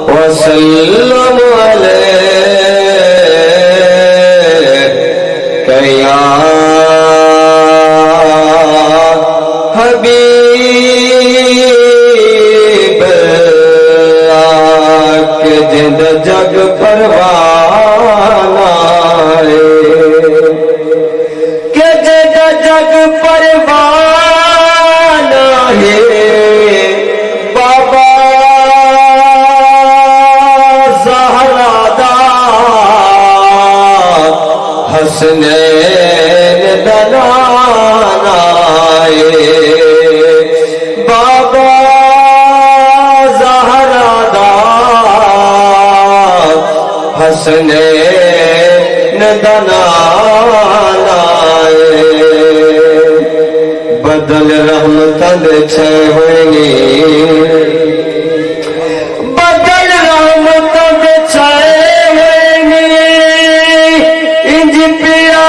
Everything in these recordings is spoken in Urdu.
وسلم عليك يا حبیب اللہ کہ جند جگ پروانہ ہے، کہ جند جگ پروانہ ہے، بابا زہرا دا حسنین دلانا ہے، بابا زہرا دا حسنین دلانا ہے، بدل رحمتن چھے ہوئنی، بدل رحمتن چھے ہوئنی، انج پیا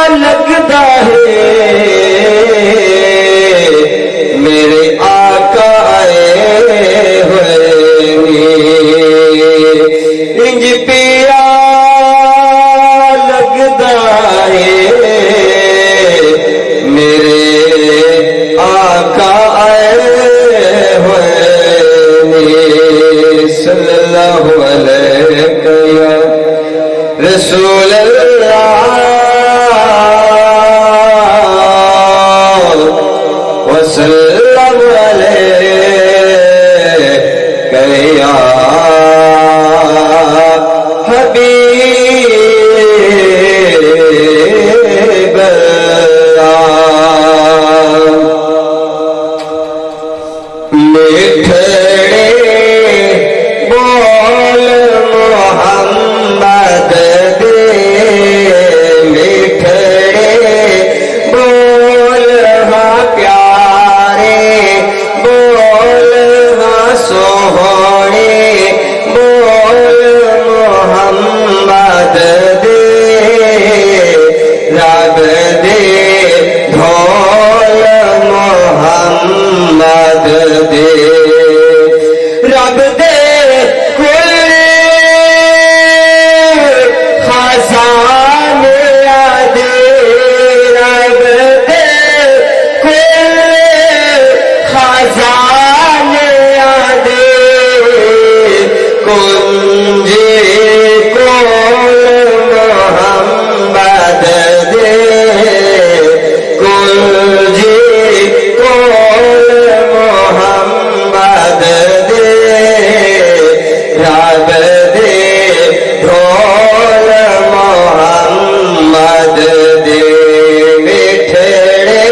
لگدا ہے میرے آقا آئے ہوئنی، انج پیا لگدا ہے میرے آقا آئے ہوئے، صلی اللہ علیہ یا رسول اللہ وسلم علیہ یا حبیب اللہ، میٹھڑے بول محمد دے، میٹھڑے بول ہاں پیارے، بول ہاں سوہنے، بول محمد دے، رب دے ڈھول محمد دے، رب دے کل خزانے دے، رب دے کل خزانے دے، کنجے کول محمد دے، کنجے کول محمد دے، رب دے ڈھول محمد دے، میٹھڑے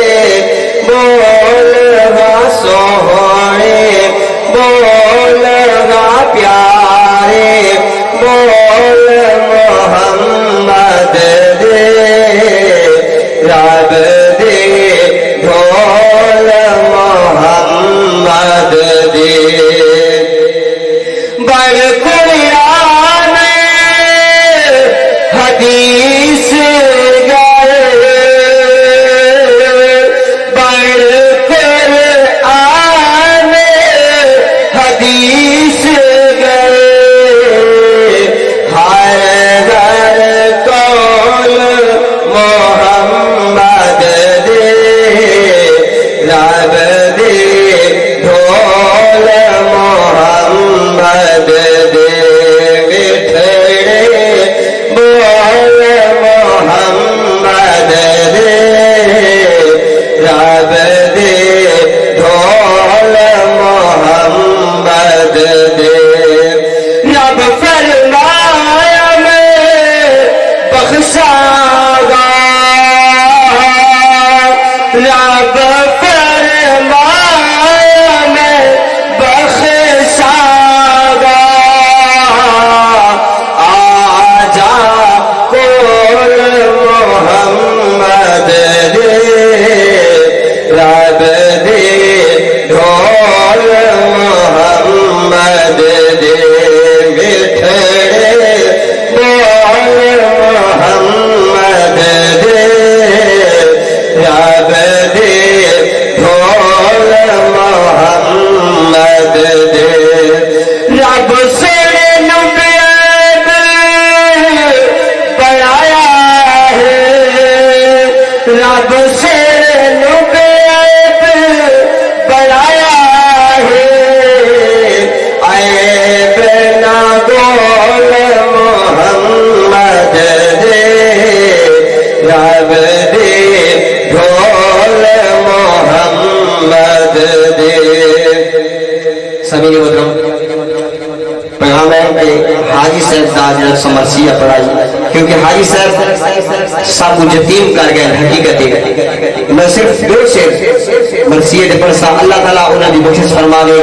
بول ہاں سوہنے، بول ہاں پیارے، بول محمد دے، رب دے ڈھول محمد دے، بڑھ قرآن حدیث گئے، بڑھ قرآن حدیث گئے، ہر گھر قول محمد دے، رب دے ڈھول محمد دے، میٹھڑے بول محمد دے، رب دے ڈھول محمد دے۔ سبھی نے مطلب پیغام ہے کہ حاجی صاحب دا جڑا سمرسیہ پڑھائی کیونکہ حاجی صاحب سب کچھ یتیم کر گئے حقیقت ہے میں صرف دو شعر مرثیہ دے پڑھ سا اللہ تعالیٰ انہاں دی بخشش فرماوے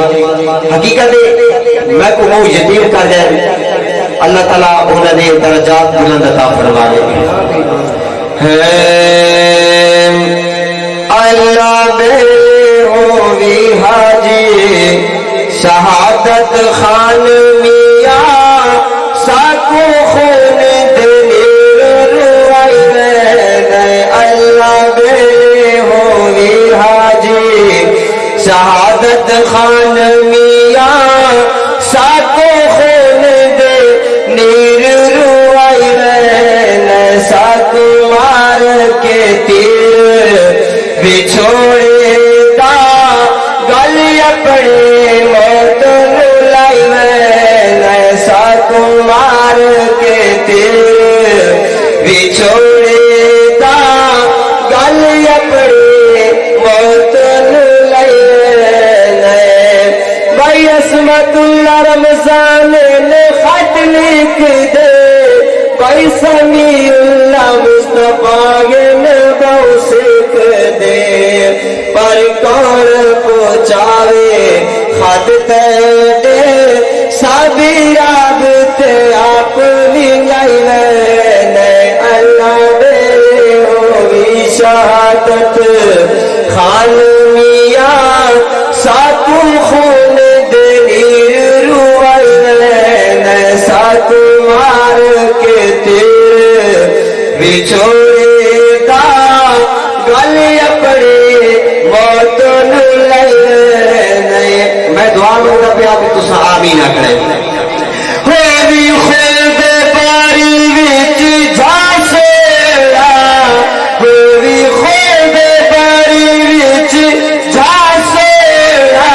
حقیقت ہے میں کو وہ یتیم کر گئے اللہ تعالیٰ انہاں دے درجات بلند عطا فرماوے اللہ بے ہوئی حاجی شہادت خان میاں ساکو خون دلیر روائی میں اللہ بے ہوئی حاجی شہادت خان میاں ساکو خون دلیر روائی میں ساکو مار کے تیر بچھوڑے دا گل اپنے موت لائی میں ساکو مار کے تیر بچھوڑے دا گل اپنے موت لائی بھائی عصمت اللہ رمضان نے خط لکھ دے بھائی سمیع اللہ مصطفیٰ نے بہو سکھ دے پر کون پہنچاوے خط تے سبھی رابط آپ لائی اللہ دے ہوئی شہادت خان میاں ساکو خون دلیر روائی ساکو مار کے تیر بچھوڑے دا گل اپنے موت لائی میں دعا میں گا پہ آپ تسا آمین آکڑے ہوئی خود باری وچ جا سوڑا ہوئی خود باری وچ جا سوڑا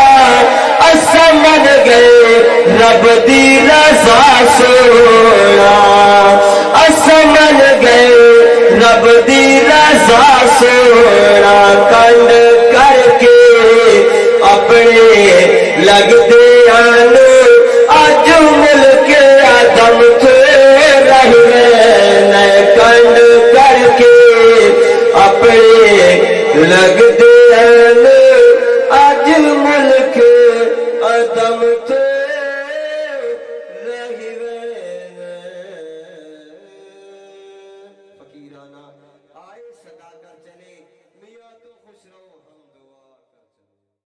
اسا من گئے رب دی رضا سوڑا اسا من گئے رب